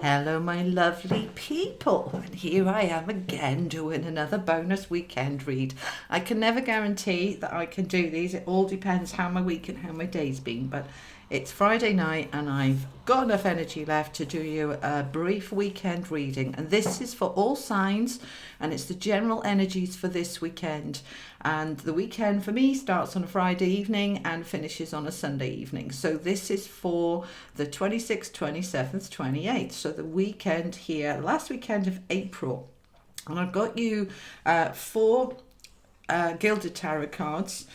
Hello, my lovely people, and here I am again doing another bonus weekend read. I can never guarantee that I can do these. It all depends how my week and how my day's been, but it's Friday night and I've got enough energy left to do you a brief weekend reading, and this is for all signs and it's the general energies for this weekend. And the weekend for me starts on a Friday evening and finishes on a Sunday evening. So this is for the 26th, 27th, 28th. So the weekend here, last weekend of April. And I've got you four Gilded Tarot cards,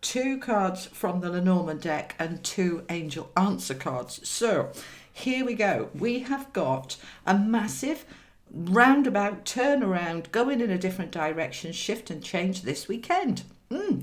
two cards from the Lenormand deck and two Angel Answer cards. So here we go. We have got a massive roundabout turnaround, going in a different direction, shift and change this weekend.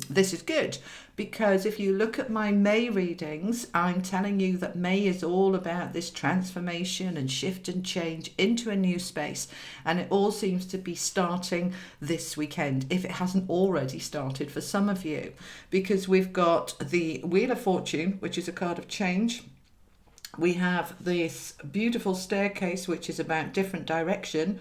This is good, because if you look at my May readings, I'm telling you that May is all about this transformation and shift and change into a new space, and it all seems to be starting this weekend, if it hasn't already started for some of you, because we've got the Wheel of Fortune, which is a card of change. We have this beautiful staircase, which is about different direction,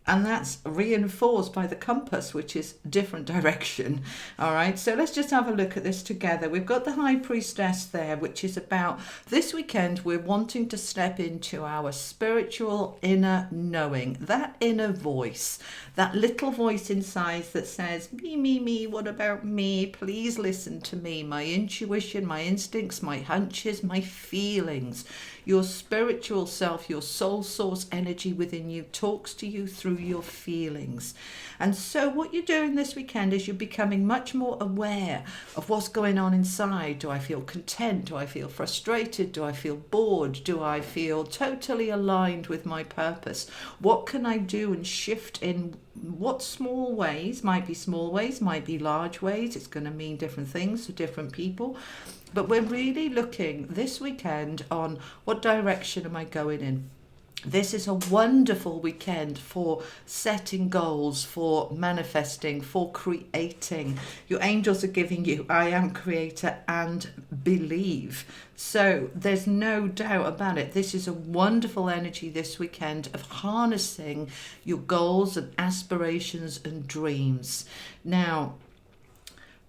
and that's reinforced by the compass, which is different direction. All right, so let's just have a look at this together. We've got the High Priestess there, which is about this weekend we're wanting to step into our spiritual inner knowing, that inner voice, that little voice inside that says, me, what about me? Please listen to me, my intuition, my instincts, my hunches, my feelings. Your spiritual self, your soul source energy within you talks to you through your feelings. And so what you're doing this weekend is you're becoming much more aware of what's going on inside. Do I feel content? Do I feel frustrated? Do I feel bored? Do I feel totally aligned with my purpose? What can I do and shift in what small ways? Might be small ways, might be large ways. It's going to mean different things to different people. But we're really looking this weekend on what direction am I going in. This is a wonderful weekend for setting goals, for manifesting, for creating. Your angels are giving you I am creator and believe. So there's no doubt about it. This is a wonderful energy this weekend of harnessing your goals and aspirations and dreams. Now,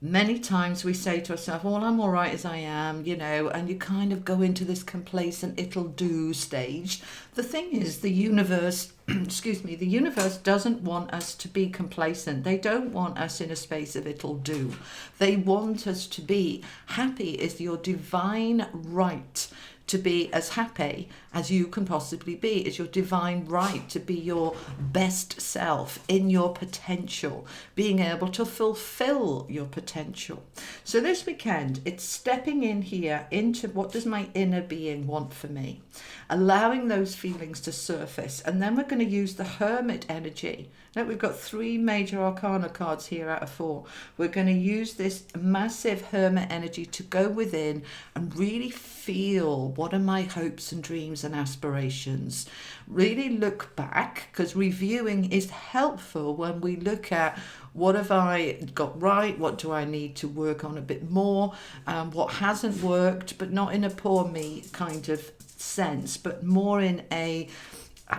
many times we say to ourselves, well, I'm all right as I am, and you kind of go into this complacent it'll do stage. The thing is, the universe, the universe doesn't want us to be complacent. They don't want us in a space of it'll do. They want us to be happy is your divine right. To be as happy as you can possibly be is your divine right to be your best self in your potential, being able to fulfill your potential. So this weekend, it's stepping in here into what does my inner being want for me, allowing those feelings to surface. And then we're going to use the Hermit energy. Now, we've got 3 major arcana cards here out of 4. We're going to use this massive Hermit energy to go within and really feel what are my hopes and dreams and aspirations. Really look back, because reviewing is helpful when we look at what have I got right, what do I need to work on a bit more, what hasn't worked, but not in a poor me kind of sense, but more in a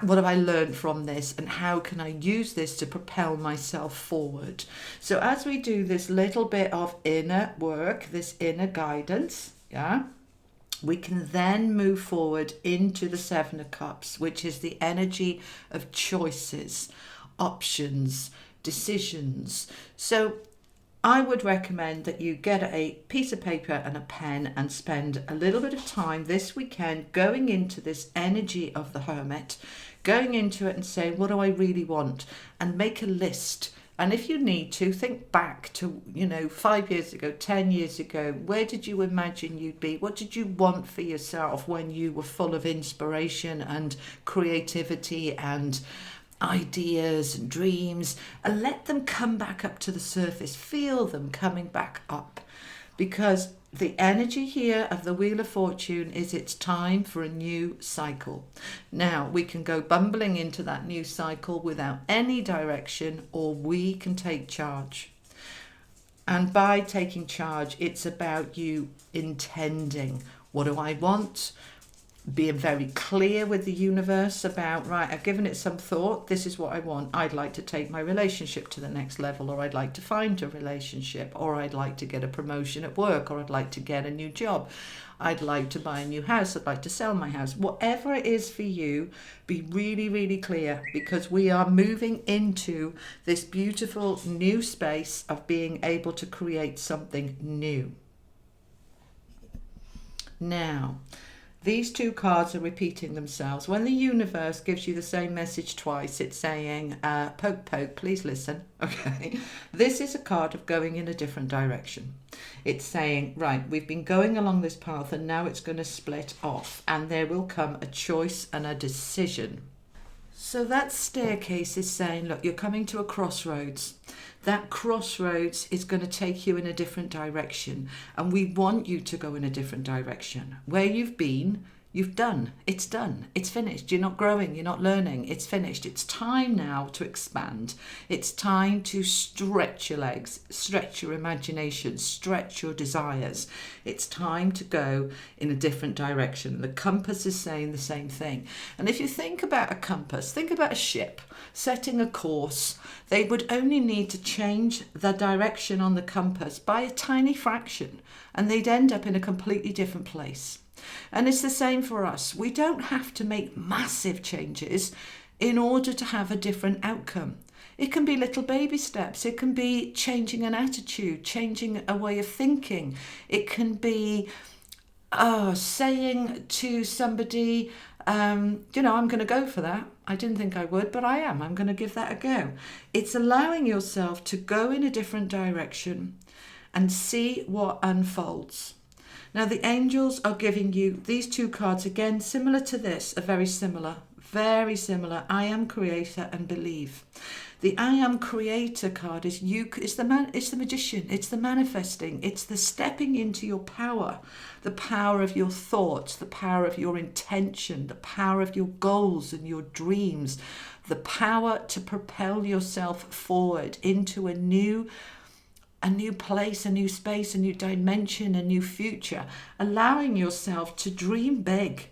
what have I learned from this and how can I use this to propel myself forward. So as we do this little bit of inner work, this inner guidance, we can then move forward into the 7 of Cups, which is the energy of choices, options, decisions. So I would recommend that you get a piece of paper and a pen and spend a little bit of time this weekend going into this energy of the Hermit, going into it and saying, what do I really want? And make a list. And if you need to, think back to, 5 years ago, 10 years ago, where did you imagine you'd be? What did you want for yourself when you were full of inspiration and creativity and ideas and dreams? And let them come back up to the surface. Feel them coming back up, because the energy here of the Wheel of Fortune is it's time for a new cycle. Now, we can go bumbling into that new cycle without any direction, or we can take charge. And by taking charge, it's about you intending. What do I want? being very clear with the universe about, right, I've given it some thought, this is what I want. I'd like to take my relationship to the next level, or I'd like to find a relationship, or I'd like to get a promotion at work, or I'd like to get a new job. I'd like to buy a new house. I'd like to sell my house. Whatever it is for you, be really, really clear, because we are moving into this beautiful new space of being able to create something new. Now, these two cards are repeating themselves. When the universe gives you the same message twice, it's saying, poke, poke, please listen. Okay. This is a card of going in a different direction. It's saying, right, we've been going along this path and now it's going to split off, and there will come a choice and a decision. So that staircase is saying, look, you're coming to a crossroads. That crossroads is going to take you in a different direction, and we want you to go in a different direction. Where you've been, you've done. It's done. It's finished. You're not growing. You're not learning. It's finished. It's time now to expand. It's time to stretch your legs, stretch your imagination, stretch your desires. It's time to go in a different direction. The compass is saying the same thing. And if you think about a compass, think about a ship setting a course. They would only need to change the direction on the compass by a tiny fraction, and they'd end up in a completely different place. And it's the same for us. We don't have to make massive changes in order to have a different outcome. It can be little baby steps. It can be changing an attitude, changing a way of thinking. It can be saying to somebody, I'm going to go for that. I didn't think I would, but I am. I'm going to give that a go. It's allowing yourself to go in a different direction and see what unfolds. Now, the angels are giving you these two cards, again, similar to this, are very similar. Very similar. I am creator and believe. The I am creator card is you. It's the magician. It's the manifesting. It's the stepping into your power, the power of your thoughts, the power of your intention, the power of your goals and your dreams, the power to propel yourself forward into a new place, a new space, a new dimension, a new future, allowing yourself to dream big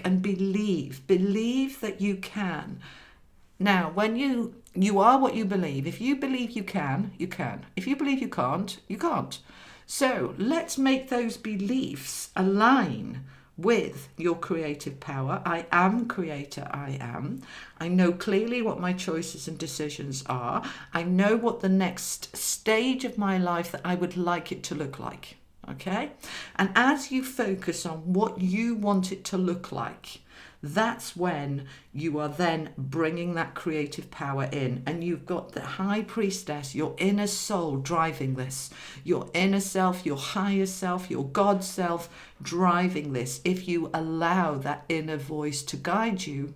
and believe that you can. Now, when you are what you believe. If you believe you can, you can. If you believe you can't, you can't. So let's make those beliefs align with your creative power. I am creator, I am. I know clearly what my choices and decisions are. I know what the next stage of my life that I would like it to look like. Okay? And as you focus on what you want it to look like, that's when you are then bringing that creative power in, and you've got the high priestess, your inner soul driving this, your inner self, your higher self, your God self driving this. If you allow that inner voice to guide you,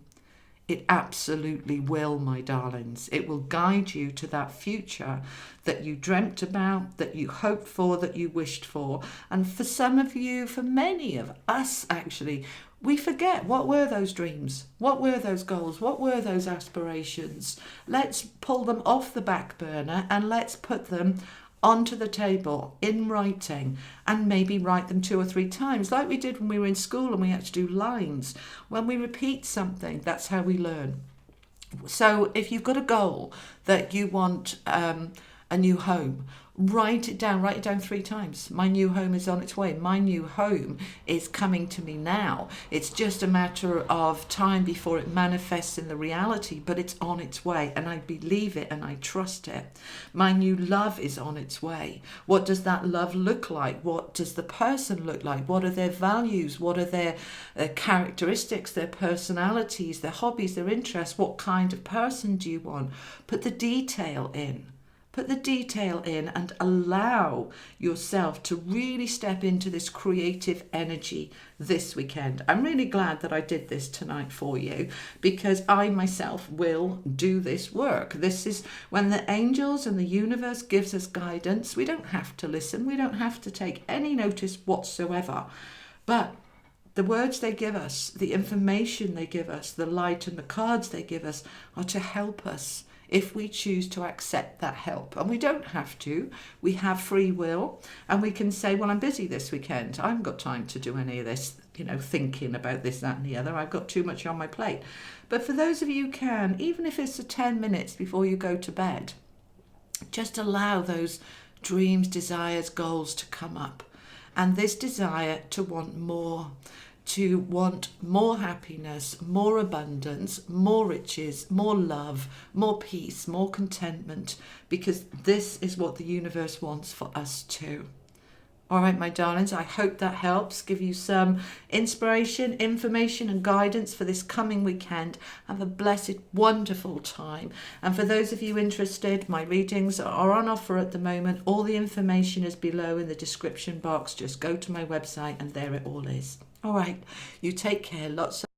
it absolutely will, my darlings. It will guide you to that future that you dreamt about, that you hoped for, that you wished for. And for some of you, for many of us actually, we forget, what were those dreams? What were those goals? What were those aspirations? Let's pull them off the back burner and let's put them onto the table in writing, and maybe write them 2 or 3 times, like we did when we were in school and we had to do lines. When we repeat something, that's how we learn. So if you've got a goal that you want a new home, write it down 3 times. My new home is on its way. My new home is coming to me now. It's just a matter of time before it manifests in the reality, but it's on its way, and I believe it and I trust it. My new love is on its way. What does that love look like? What does the person look like? What are their values? What are their characteristics, their personalities, their hobbies, their interests? What kind of person do you want? Put the detail in. Put the detail in and allow yourself to really step into this creative energy this weekend. I'm really glad that I did this tonight for you, because I myself will do this work. This is when the angels and the universe gives us guidance. We don't have to listen. We don't have to take any notice whatsoever. But the words they give us, the information they give us, the light and the cards they give us are to help us if we choose to accept that help. And we don't have to. We have free will, and we can say, well, I'm busy this weekend. I haven't got time to do any of this, thinking about this, that and the other. I've got too much on my plate. But for those of you who can, even if it's 10 minutes before you go to bed, just allow those dreams, desires, goals to come up. And this desire to want more happiness, more abundance, more riches, more love, more peace, more contentment, because this is what the universe wants for us too. All right, my darlings, I hope that helps give you some inspiration, information and guidance for this coming weekend. Have a blessed, wonderful time. And for those of you interested, my readings are on offer at the moment. All the information is below in the description box. Just go to my website and there it all is. All right, you take care. Lots of